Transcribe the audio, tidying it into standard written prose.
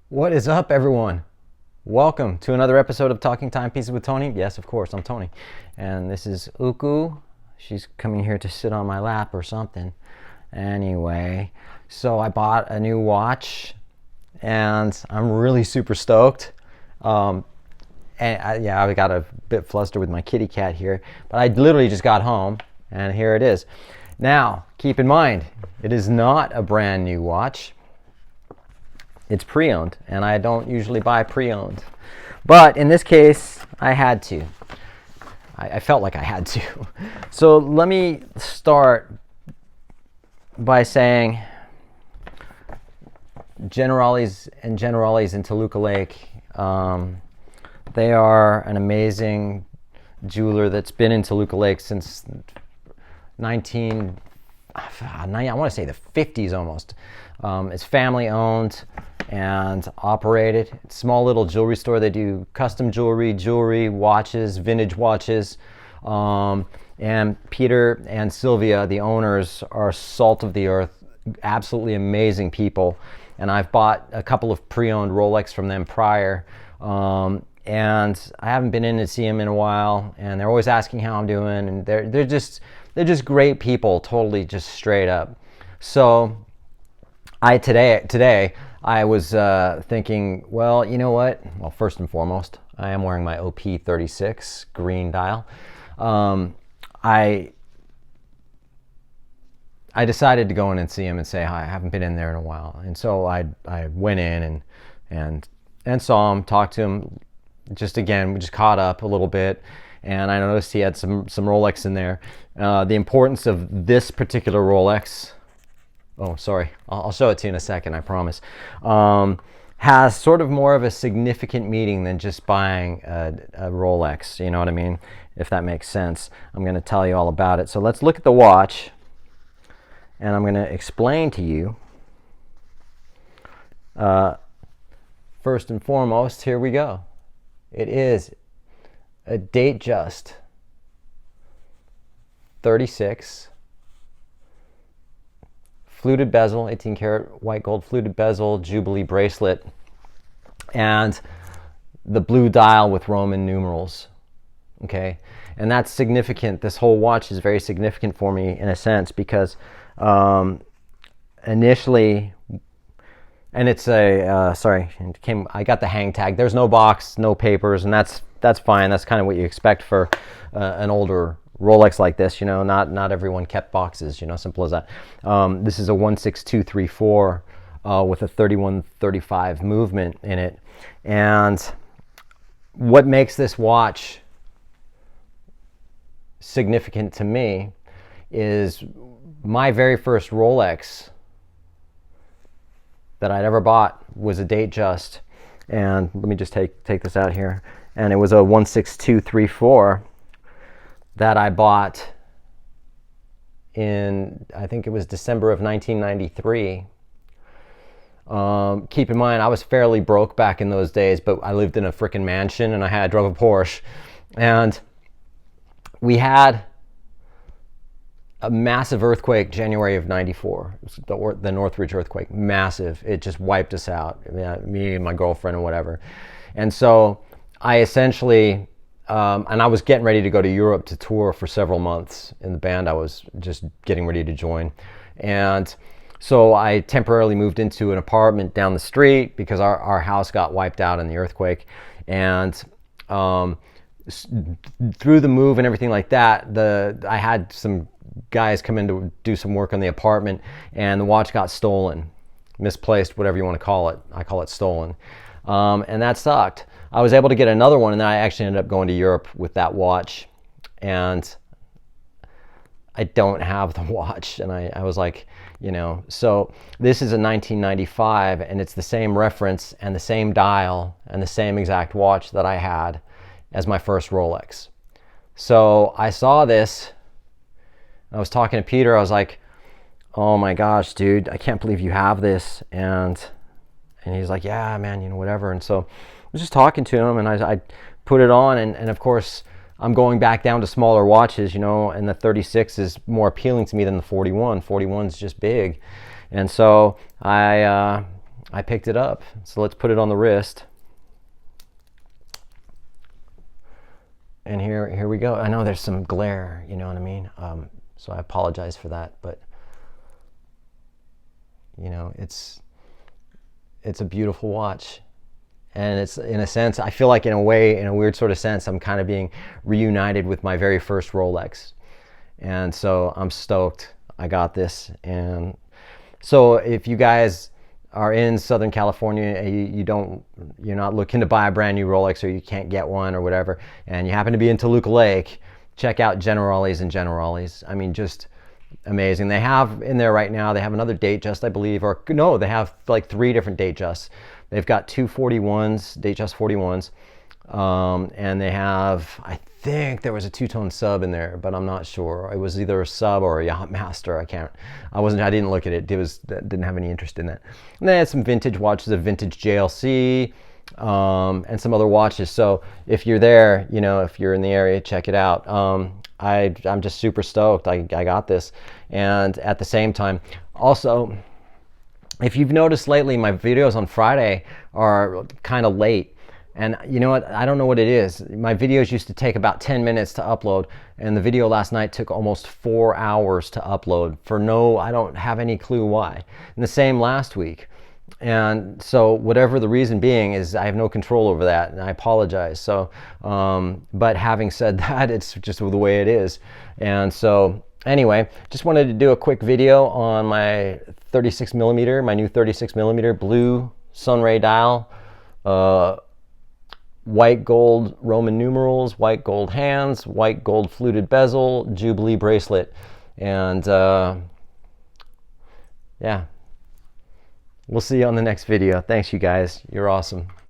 What is up, everyone? Welcome to another episode of Talking Timepieces with Tony. Yes, of course, I'm Tony. And this is Uku. She's coming here to sit on my lap or something. Anyway, so I bought a new watch and I'm really super stoked. I got a bit flustered with my kitty cat here, but I literally just got home and here it is. Now, keep in mind, it is not a brand new watch. It's pre-owned, and I don't usually buy pre-owned. But in this case, I had to. I felt like I had to. So let me start by saying Generali's in Toluca Lake. They are an amazing jeweler that's been in Toluca Lake since I want to say the 50s almost. It's family owned and operated. It's a small little jewelry store. They do custom jewelry, watches, vintage watches. And Peter and Sylvia, the owners, are salt of the earth, absolutely amazing people. And I've bought a couple of pre-owned Rolex from them prior. And I haven't been in to see them in a while. And they're always asking how I'm doing. And they're just great people, totally just straight up. So today I was thinking, well, you know what? Well, first and foremost, I am wearing my OP36 green dial. I decided to go in and see him and say hi. I haven't been in there in a while, and so I went in and saw him, talked to him. We just caught up a little bit, and I noticed he had some Rolex in there. The importance of this particular Rolex. Oh, sorry. I'll show it to you in a second, I promise. Has sort of more of a significant meaning than just buying a Rolex. You know what I mean? If that makes sense. I'm going to tell you all about it. So let's look at the watch, and I'm going to explain to you. First and foremost, here we go. It is a Datejust 36. Fluted bezel, 18 karat white gold fluted bezel, Jubilee bracelet, and the blue dial with Roman numerals. Okay, and that's significant. This whole watch is very significant for me in a sense because initially, and it's I got the hang tag. There's no box, no papers, and that's fine. That's kind of what you expect for an older Rolex like this, not everyone kept boxes, simple as that. This is a 16234 with a 3135 movement in it. And what makes this watch significant to me is my very first Rolex that I'd ever bought was a Datejust. And let me just take this out here. And it was a 16234 that I bought in, I think it was December of 1993. Keep in mind, I was fairly broke back in those days, but I lived in a freaking mansion and I drove a Porsche. And we had a massive earthquake January of 94. It was the Northridge earthquake, massive. It just wiped us out, me and my girlfriend and whatever. And so I essentially, and I was getting ready to go to Europe to tour for several months in the band I was just getting ready to join. And so I temporarily moved into an apartment down the street because our house got wiped out in the earthquake. And through the move and everything like that, I had some guys come in to do some work on the apartment, and the watch got stolen, misplaced, whatever you want to call it. I call it stolen. And that sucked. I was able to get another one, and then I actually ended up going to Europe with that watch, and I don't have the watch. And I was like, so this is a 1995, and it's the same reference and the same dial and the same exact watch that I had as my first Rolex. So I saw this. I was talking to Peter. I was like, oh my gosh, dude, I can't believe you have this. And he's like, yeah, man, whatever. And so I was just talking to him, and I put it on, and of course I'm going back down to smaller watches, and the 36 is more appealing to me than the 41. 41's just big. And so I I picked it up. So let's put it on the wrist. And here we go. I know there's some glare, you know what I mean? So I apologize for that, but you know, it's a beautiful watch. And it's, in a sense, I feel like in a way, in a weird sort of sense, I'm kind of being reunited with my very first Rolex. And so I'm stoked I got this. And so if you guys are in Southern California and you're not looking to buy a brand new Rolex, or you can't get one or whatever, and you happen to be in Toluca Lake, check out Generali's and Generali's. I mean, just amazing. They have in there right now, they have another Datejust, I believe, or no, they have like 3 different Datejusts. They've got 2 41s, Datejust 41s, and they have, I think there was a 2-tone sub in there, but I'm not sure. It was either a sub or a Yacht Master. I didn't look at it. Didn't have any interest in that. And they had some vintage watches, a vintage JLC, and some other watches. So if you're there, you know, if you're in the area, check it out. I'm just super stoked. I got this. And at the same time, also, if you've noticed lately, my videos on Friday are kind of late. And you know what? I don't know what it is. My videos used to take about 10 minutes to upload, and the video last night took almost 4 hours to upload I don't have any clue why. And the same last week. And so whatever the reason being is, I have no control over that, and I apologize. So, but having said that, it's just the way it is. And so anyway, just wanted to do a quick video on my 36 millimeter, my new 36 millimeter blue Sunray dial, white gold Roman numerals, white gold hands, white gold fluted bezel, Jubilee bracelet. And yeah, we'll see you on the next video. Thanks, you guys. You're awesome.